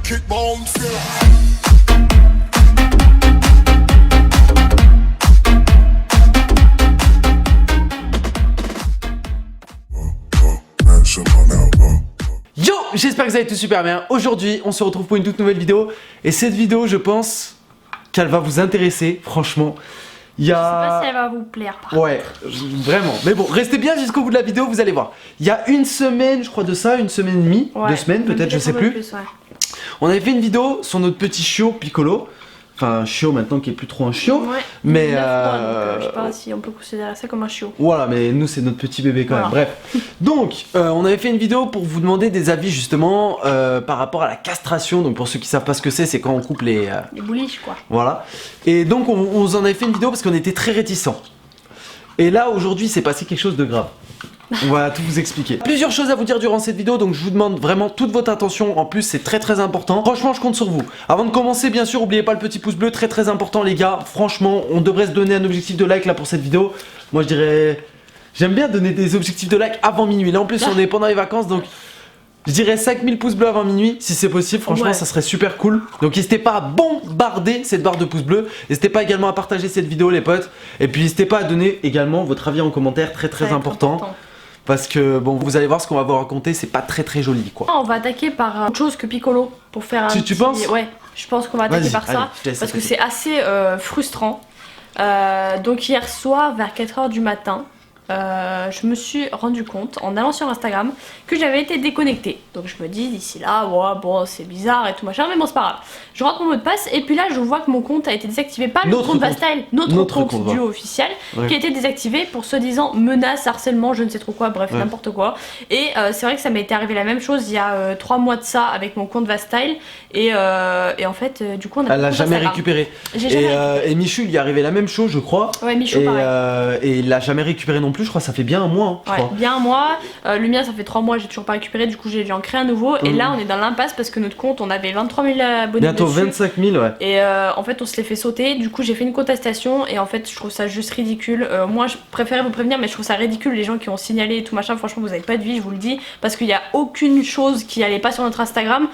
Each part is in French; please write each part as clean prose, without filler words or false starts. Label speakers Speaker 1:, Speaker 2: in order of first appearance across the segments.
Speaker 1: Yo, j'espère que vous allez tous super bien. Aujourd'hui, on se retrouve pour une toute nouvelle vidéo. Et cette vidéo, je pense qu'elle va vous intéresser, franchement. Il y a...
Speaker 2: Je sais pas si elle va vous plaire.
Speaker 1: Ouais, vraiment. Mais bon, restez bien jusqu'au bout de la vidéo, vous allez voir. Il y a une semaine, je crois de ça, une semaine et demie,
Speaker 2: Ouais,
Speaker 1: 2 semaines peut-être, je sais plus.
Speaker 2: Ouais.
Speaker 1: On avait fait une vidéo sur notre petit chiot Piccolo. Enfin, un chiot maintenant qui est plus trop un chiot.
Speaker 2: Ouais,
Speaker 1: mais
Speaker 2: 9 mois, donc, je sais pas si on peut considérer ça comme un chiot.
Speaker 1: Voilà, mais nous c'est notre petit bébé quand même. Bref. Donc, on avait fait une vidéo pour vous demander des avis justement par rapport à la castration. Donc pour ceux qui savent pas ce que c'est quand on coupe les
Speaker 2: bouliches quoi.
Speaker 1: Voilà. Et donc on vous en avait fait une vidéo parce qu'on était très réticents. Et là aujourd'hui, c'est passé quelque chose de grave. On va tout vous expliquer. Plusieurs choses à vous dire durant cette vidéo, donc je vous demande vraiment toute votre attention. En plus, c'est très important. Franchement, je compte sur vous. Avant de commencer, bien sûr, n'oubliez pas le petit pouce bleu, très important, les gars. Franchement, on devrait se donner un objectif de like là pour cette vidéo. Moi, je dirais, j'aime bien donner des objectifs de like avant minuit. Là, en plus, on est pendant les vacances, donc je dirais 5000 pouces bleus avant minuit, si c'est possible. Franchement, ça serait super cool. Donc, n'hésitez pas à bombarder cette barre de pouces bleus. N'hésitez pas également à partager cette vidéo, les potes. Et puis, n'hésitez pas à donner également votre avis en commentaire, très important. Parce que bon, vous allez voir ce qu'on va vous raconter, c'est pas très joli quoi.
Speaker 2: On va attaquer par autre chose que Piccolo pour faire un
Speaker 1: tu penses?
Speaker 2: Ouais, je pense qu'on va attaquer par ça parce que c'est assez frustrant. Donc hier soir vers 4h du matin, je me suis rendu compte en allant sur Instagram que j'avais été déconnectée. Donc je me dis d'ici là, ouais, bon c'est bizarre et tout machin, mais bon c'est pas grave. Je rentre mon mot de passe et puis là je vois que mon compte a été désactivé, pas le compte Vastyle, notre compte duo officiel qui a été désactivé pour soi-disant menace, harcèlement, je ne sais trop quoi, bref n'importe quoi. Et c'est vrai que ça m'est arrivé la même chose il y a 3 mois de ça avec mon compte Vastyle et en fait du coup on a...
Speaker 1: Elle l'a jamais récupéré. Et Michou il y est arrivé la même chose je crois.
Speaker 2: Ouais, Michou pareil.
Speaker 1: Et il l'a jamais récupéré non plus, je crois que ça fait bien un mois.
Speaker 2: Bien un mois. Le mien ça fait 3 mois, j'ai toujours pas récupéré, du coup j'ai dû en créer un nouveau. Et là on est dans l'impasse parce que notre compte on avait 23 000 abonnés.
Speaker 1: Bientôt 25 000 ouais.
Speaker 2: Et en fait on se l'est fait sauter, du coup j'ai fait une contestation et en fait je trouve ça juste ridicule. Moi je préférais vous prévenir mais je trouve ça ridicule les gens qui ont signalé et tout machin, franchement vous avez pas de vie je vous le dis. Parce qu'il y a aucune chose qui allait pas sur notre Instagram.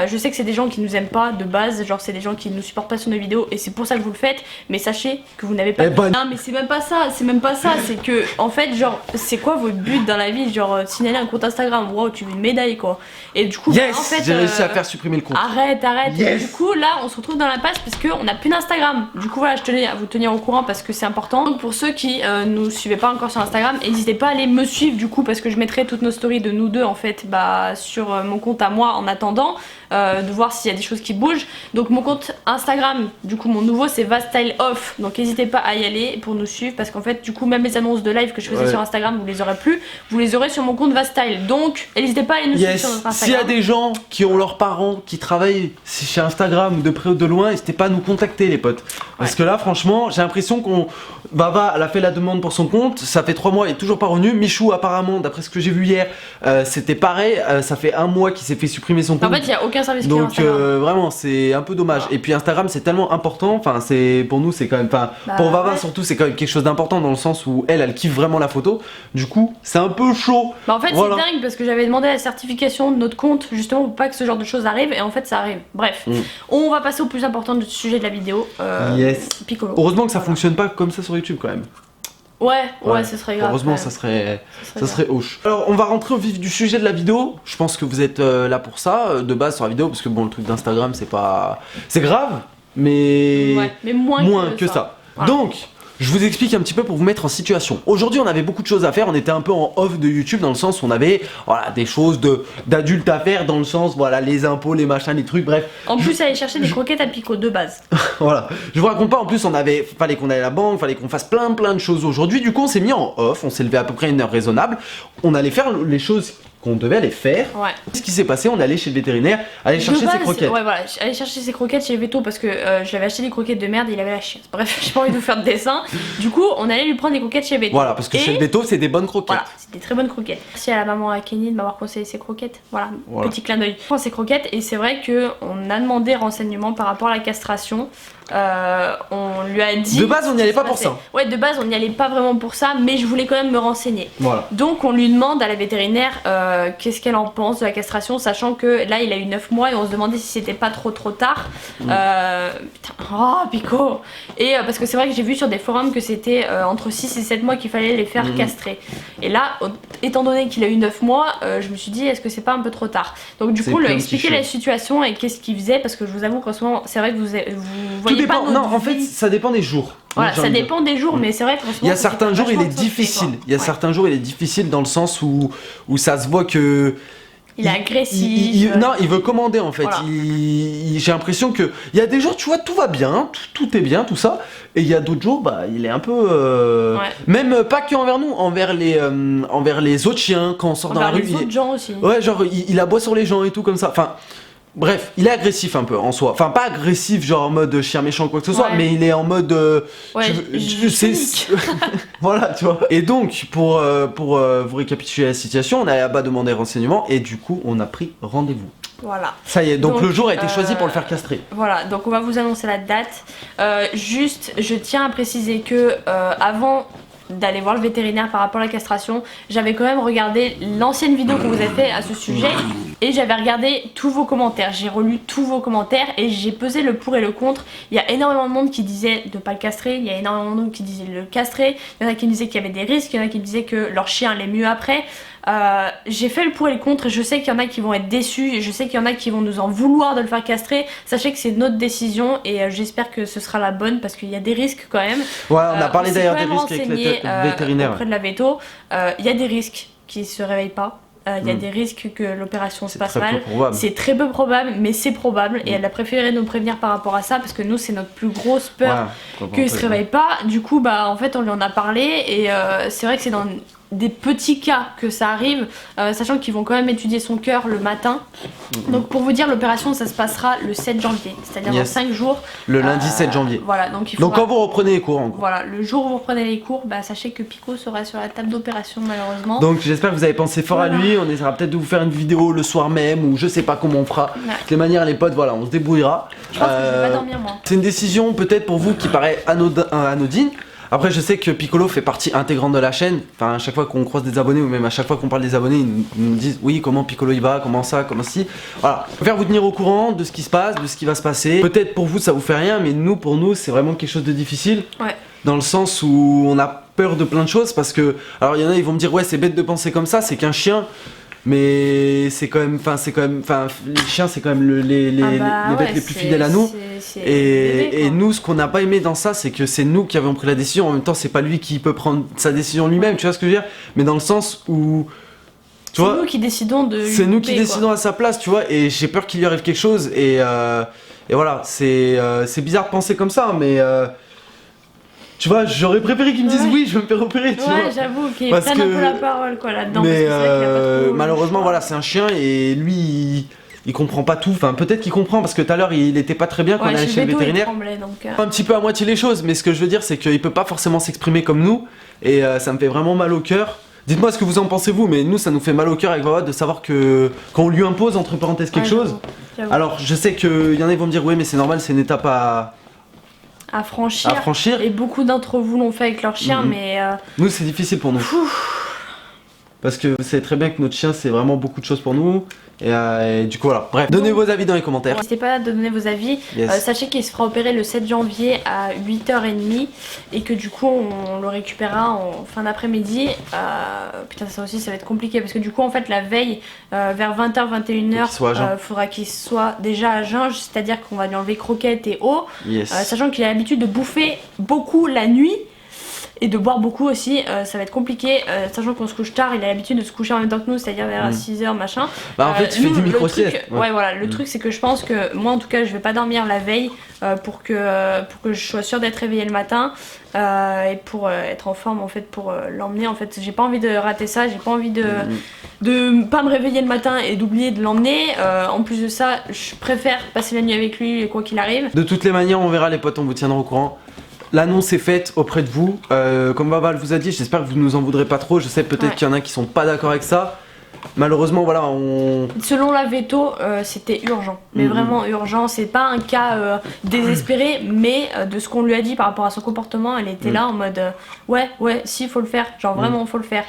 Speaker 2: Je sais que c'est des gens qui nous aiment pas de base, genre c'est des gens qui nous supportent pas sur nos vidéos et c'est pour ça que vous le faites. Mais sachez que vous n'avez pas de... Non mais c'est même pas ça, c'est que en fait genre c'est quoi votre but dans la vie, genre signaler un compte Instagram, wow tu veux une médaille quoi. Et du coup en fait
Speaker 1: j'ai réussi à faire supprimer le compte.
Speaker 2: Arrête et du coup là on se retrouve dans l'impasse parce qu'on n'a plus d'Instagram. Du coup voilà je tenais à vous tenir au courant parce que c'est important. Donc pour ceux qui nous suivaient pas encore sur Instagram, n'hésitez pas à aller me suivre du coup parce que je mettrai toutes nos stories de nous deux en fait sur mon compte à moi en attendant de voir s'il y a des choses qui bougent. Donc mon compte Instagram du coup mon nouveau c'est Vastyle Off, donc n'hésitez pas à y aller pour nous suivre parce qu'en fait du coup même les annonces de live que je faisais sur Instagram vous les aurez plus, vous les aurez sur mon compte Vastyle. Donc n'hésitez pas à aller nous suivre sur notre Instagram.
Speaker 1: S'il y a des gens qui ont leurs parents qui travaillent chez Instagram de près ou de loin, n'hésitez pas à nous contacter les potes. Parce que là franchement j'ai l'impression qu'on... Baba elle a fait la demande pour son compte, ça fait 3 mois et toujours pas revenu. Michou apparemment d'après ce que j'ai vu hier c'était pareil, ça fait 1 mois qu'il s'est fait supprimer son compte.
Speaker 2: En fait il n'y a aucun service
Speaker 1: donc
Speaker 2: Instagram.
Speaker 1: vraiment c'est un peu dommage. Et puis Instagram c'est tellement important, enfin c'est pour nous c'est quand même, enfin pour Baba surtout c'est quand même quelque chose d'important dans le sens où elle kiffe vraiment la photo. Du coup c'est un peu chaud.
Speaker 2: En fait c'est dingue parce que j'avais demandé la certification de notre compte justement pour pas que ce genre de choses arrive et en fait ça arrive. Bref, on va passer au plus important du sujet de la vidéo. Piccolo.
Speaker 1: Heureusement que ça fonctionne pas comme ça sur YouTube quand même.
Speaker 2: Ouais, ce serait grave.
Speaker 1: Heureusement, ça serait hoche. Alors, on va rentrer au vif du sujet de la vidéo. Je pense que vous êtes là pour ça, de base sur la vidéo, parce que bon, le truc d'Instagram, c'est pas... C'est grave, mais...
Speaker 2: mais moins
Speaker 1: que ça. Voilà. Donc... Je vous explique un petit peu pour vous mettre en situation. Aujourd'hui on avait beaucoup de choses à faire, on était un peu en off de YouTube dans le sens où on avait des choses d'adultes à faire, dans le sens les impôts, les machins, les trucs, bref.
Speaker 2: En plus aller chercher des croquettes à Pico de base.
Speaker 1: Voilà, je vous raconte pas, en plus fallait qu'on aille à la banque, fallait qu'on fasse plein de choses aujourd'hui. Du coup on s'est mis en off, on s'est levé à peu près à une heure raisonnable. On allait faire les choses qu'on devait aller faire. Ce qui s'est passé, on est allé chez le vétérinaire, aller chercher ses croquettes.
Speaker 2: Ouais voilà, aller chercher ses croquettes chez Veto parce que je lui avais acheté des croquettes de merde et il avait la chiasse. Bref, j'ai pas envie de vous faire de dessin. Du coup, on allait lui prendre des croquettes chez Veto.
Speaker 1: Voilà, parce que chez le Veto, c'est des bonnes croquettes.
Speaker 2: Voilà, c'est des très bonnes croquettes. Merci à la maman à Kenny de m'avoir conseillé ses croquettes. Voilà, petit clin d'œil. On prend ses croquettes et c'est vrai que on a demandé renseignements par rapport à la castration. on lui a dit...
Speaker 1: De base, on n'y allait pas pour ça.
Speaker 2: Ouais, de base, on n'y allait pas vraiment pour ça, mais je voulais quand même me renseigner.
Speaker 1: Voilà.
Speaker 2: Donc, on lui demande à la vétérinaire qu'est-ce qu'elle en pense de la castration, sachant que là, il a eu 9 mois et on se demandait si c'était pas trop tard. Putain, oh, Pico. Et parce que c'est vrai que j'ai vu sur des forums que c'était entre 6 et 7 mois qu'il fallait les faire castrer. Et là, étant donné qu'il a eu 9 mois, je me suis dit, est-ce que c'est pas un peu trop tard? Donc, du coup, on lui a expliqué la situation et qu'est-ce qu'il faisait, parce que je vous avoue qu'en ce moment, c'est vrai que vous voyez
Speaker 1: dépend,
Speaker 2: pas
Speaker 1: non, en fait, ça dépend des jours.
Speaker 2: Voilà, ça dépend des jours, mais c'est vrai qu'en ce moment,
Speaker 1: il y a certains jours, il est difficile. Il y a certains jours, il est difficile dans le sens où ça se voit que.
Speaker 2: Il est agressif.
Speaker 1: Non, il veut commander en fait.
Speaker 2: Voilà.
Speaker 1: J'ai l'impression que. Il y a des jours, tu vois, tout va bien, tout est bien, tout ça. Et il y a d'autres jours, bah, il est un peu. Même pas que envers nous, envers les autres chiens, quand on sort dans la rue.
Speaker 2: Les autres gens aussi.
Speaker 1: Ouais, genre, il aboie sur les gens et tout comme ça. Enfin. Bref, il est agressif un peu en soi. Enfin, pas agressif, genre en mode chien méchant ou quoi que ce soit, mais il est en mode. Voilà, tu vois. Et donc, pour vous récapituler la situation, on a là-bas demandé renseignements et du coup, on a pris rendez-vous.
Speaker 2: Voilà.
Speaker 1: Ça y est, donc le jour a été choisi pour le faire castrer.
Speaker 2: Voilà, donc on va vous annoncer la date. Juste, je tiens à préciser que avant d'aller voir le vétérinaire par rapport à la castration, j'avais quand même regardé l'ancienne vidéo que vous avez fait à ce sujet et j'avais regardé tous vos commentaires, j'ai relu tous vos commentaires et j'ai pesé le pour et le contre. Il y a énormément de monde qui disait de pas le castrer, il y a énormément de monde qui disait de le castrer, il y en a qui me disaient qu'il y avait des risques, il y en a qui me disaient que leur chien allait mieux après. J'ai fait le pour et le contre, je sais qu'il y en a qui vont être déçus, je sais qu'il y en a qui vont nous en vouloir de le faire castrer. Sachez que c'est notre décision et j'espère que ce sera la bonne parce qu'il y a des risques quand même.
Speaker 1: Ouais, on a parlé d'ailleurs des risques avec le vétérinaire.
Speaker 2: Auprès de la veto, il y a des risques qui se réveillent pas. Il y a des risques que l'opération se passe mal. C'est très peu probable, mais c'est probable. Et elle a préféré nous prévenir par rapport à ça parce que nous, c'est notre plus grosse peur qu'il se réveille pas. Du coup, bah en fait, on lui en a parlé et c'est vrai que c'est dans des petits cas que ça arrive, sachant qu'ils vont quand même étudier son cœur le matin. Donc pour vous dire, l'opération ça se passera le 7 janvier, c'est-à-dire dans 5 jours.
Speaker 1: Le lundi 7 janvier.
Speaker 2: Voilà, donc
Speaker 1: quand vous reprenez les cours en gros.
Speaker 2: Voilà, le jour où vous reprenez les cours, bah, sachez que Pico sera sur la table d'opération malheureusement.
Speaker 1: Donc j'espère que vous avez pensé fort à lui, on essaiera peut-être de vous faire une vidéo le soir même ou je sais pas comment on fera. De toutes les manières les potes, voilà, on se débrouillera.
Speaker 2: Je pense que je vais pas dormir moi.
Speaker 1: C'est une décision peut-être pour vous qui paraît anodine. Après, je sais que Piccolo fait partie intégrante de la chaîne. Enfin, à chaque fois qu'on croise des abonnés ou même à chaque fois qu'on parle des abonnés, ils nous disent oui, comment Piccolo il va, comment ça, comment ci. Voilà. Je préfère vous tenir au courant de ce qui se passe, de ce qui va se passer. Peut-être pour vous ça vous fait rien, mais nous, pour nous, c'est vraiment quelque chose de difficile. Ouais. Dans le sens où on a peur de plein de choses parce que, alors il y en a, ils vont me dire ouais, c'est bête de penser comme ça, c'est qu'un chien. Mais c'est quand même, les chiens c'est quand même les bêtes les plus fidèles à nous. Et nous, ce qu'on n'a pas aimé dans ça, c'est que c'est nous qui avons pris la décision. En même temps, c'est pas lui qui peut prendre sa décision lui-même, tu vois ce que je veux dire? Mais dans le sens où, tu vois,
Speaker 2: c'est nous qui décidons de.
Speaker 1: C'est nous qui décidons à sa place, tu vois. Et j'ai peur qu'il lui arrive quelque chose. Et voilà, c'est bizarre de penser comme ça, mais. Tu vois, j'aurais préféré qu'ils me disent oui, je vais me faire opérer, tu vois.
Speaker 2: Ouais, j'avoue qu'ils prennent un peu la parole quoi là-dedans.
Speaker 1: Mais malheureusement, voilà, c'est un chien et lui, il comprend pas tout. Enfin, peut-être qu'il comprend parce que tout à l'heure, il était pas très bien quand on allait chez le vétérinaire. Un petit peu à moitié les choses, mais ce que je veux dire, c'est qu'il peut pas forcément s'exprimer comme nous et ça me fait vraiment mal au cœur. Dites-moi ce que vous en pensez vous, mais nous, ça nous fait mal au cœur avec Wawa de savoir que quand on lui impose entre parenthèses quelque chose. J'avoue. Alors, je sais qu'il y en a qui vont me dire oui, mais c'est normal, c'est une étape à franchir. Et
Speaker 2: beaucoup d'entre vous l'ont fait avec leur chien, mais...
Speaker 1: Nous, c'est difficile pour nous. Parce que vous savez très bien que notre chien, c'est vraiment beaucoup de choses pour nous. Et du coup, voilà. Bref, donnez vos avis dans les commentaires.
Speaker 2: N'hésitez pas à donner vos avis. Sachez qu'il se fera opérer le 7 janvier à 8h30 et que du coup, on le récupérera en fin d'après-midi. Putain, ça aussi, ça va être compliqué parce que du coup, en fait, la veille, vers 20h, 21h, faudra qu'il soit déjà à jeun, c'est-à-dire qu'on va lui enlever croquettes et eau. Sachant qu'il a l'habitude de bouffer beaucoup la nuit. Et de boire beaucoup aussi, ça va être compliqué, sachant qu'on se couche tard, il a l'habitude de se coucher en même temps que nous, c'est-à-dire vers 6h machin.
Speaker 1: Bah en fait il fait des micro-siestes.
Speaker 2: Ouais voilà, le truc c'est que je pense que moi en tout cas je vais pas dormir la veille pour que je sois sûre d'être réveillée le matin et pour être en forme en fait pour l'emmener. En fait j'ai pas envie de rater ça, j'ai pas envie de pas me réveiller le matin et d'oublier de l'emmener. En plus de ça, je préfère passer la nuit avec lui quoi qu'il arrive.
Speaker 1: De toutes les manières on verra les potes, on vous tiendra au courant. L'annonce est faite auprès de vous, comme Wawa vous a dit, j'espère que vous nous en voudrez pas trop, je sais peut-être qu'il y en a qui sont pas d'accord avec ça, malheureusement voilà
Speaker 2: Selon la veto c'était urgent, mais vraiment urgent, c'est pas un cas désespéré, mais de ce qu'on lui a dit par rapport à son comportement, elle était là en mode ouais si faut le faire, genre vraiment faut le faire.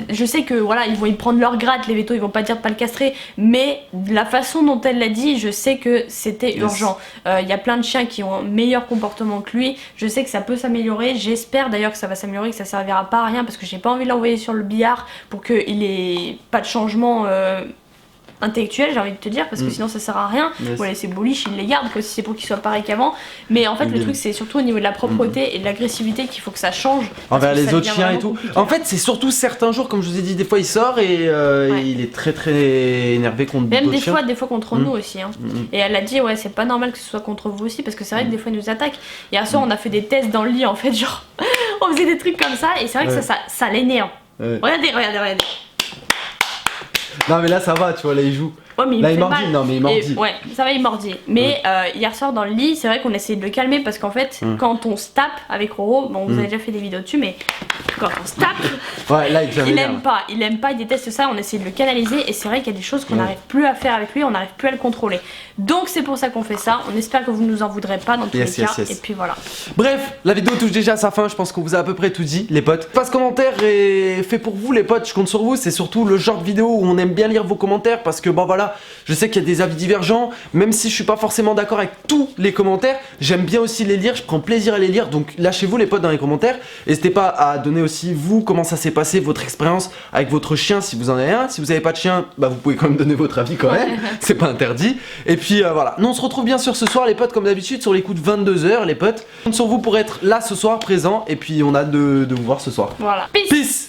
Speaker 2: Je sais que voilà, ils vont y prendre leur grade, les vétos, ils vont pas dire de pas le castrer, mais la façon dont elle l'a dit, je sais que c'était urgent. Il y a plein de chiens qui ont un meilleur comportement que lui, je sais que ça peut s'améliorer, j'espère d'ailleurs que ça va s'améliorer, que ça servira pas à rien, parce que j'ai pas envie de l'envoyer sur le billard pour qu'il ait pas de changement intellectuel, j'ai envie de te dire, parce que sinon ça sert à rien. Ouais, c'est bullish, il les garde si c'est pour qu'il soit pareil qu'avant, mais en fait le truc c'est surtout au niveau de la propreté et de l'agressivité qu'il faut que ça change
Speaker 1: envers les autres chiens et tout. Compliqué. En fait c'est surtout certains jours, comme je vous ai dit, des fois il sort et il est très énervé contre d'autres chiens.
Speaker 2: Même des fois contre nous aussi hein. Et elle a dit ouais c'est pas normal que ce soit contre vous aussi, parce que c'est vrai que des fois ils nous attaquent. Hier soir on a fait des tests dans le lit en fait, genre on faisait des trucs comme ça et c'est vrai que ça l'énerve. Regardez.
Speaker 1: Non mais là ça va, tu vois, là il joue.
Speaker 2: Ouais, mais
Speaker 1: là il mordit, non mais il mordit.
Speaker 2: Ouais, ça va, il mordit. Mais hier soir dans le lit, c'est vrai qu'on essayait de le calmer parce qu'en fait, quand on se tape avec Roro, bon, vous avez déjà fait des vidéos dessus, mais quand on se tape,
Speaker 1: ouais, là, il
Speaker 2: aime pas, il déteste ça. On essaie de le canaliser et c'est vrai qu'il y a des choses qu'on n'arrive plus à faire avec lui, on n'arrive plus à le contrôler. Donc c'est pour ça qu'on fait ça. On espère que vous ne nous en voudrez pas dans tous les cas. Et puis voilà.
Speaker 1: Bref, la vidéo touche déjà à sa fin. Je pense qu'on vous a à peu près tout dit, les potes. Pas ce commentaire est fait pour vous, les potes. Je compte sur vous. C'est surtout le genre de vidéo où on aime bien lire vos commentaires parce que bon voilà, je sais qu'il y a des avis divergents. Même si je suis pas forcément d'accord avec tous les commentaires, j'aime bien aussi les lire. Je prends plaisir à les lire. Donc lâchez-vous les potes dans les commentaires. N'hésitez pas à donner aussi vous comment ça s'est passé, votre expérience avec votre chien si vous en avez un. Si vous n'avez pas de chien, bah vous pouvez quand même donner votre avis quand même. C'est pas interdit. Et puis voilà. Nous on se retrouve bien sûr ce soir les potes comme d'habitude sur les coups de 22h les potes. On compte sur vous pour être là ce soir présent et puis on a hâte de vous voir ce soir.
Speaker 2: Voilà.
Speaker 1: Peace.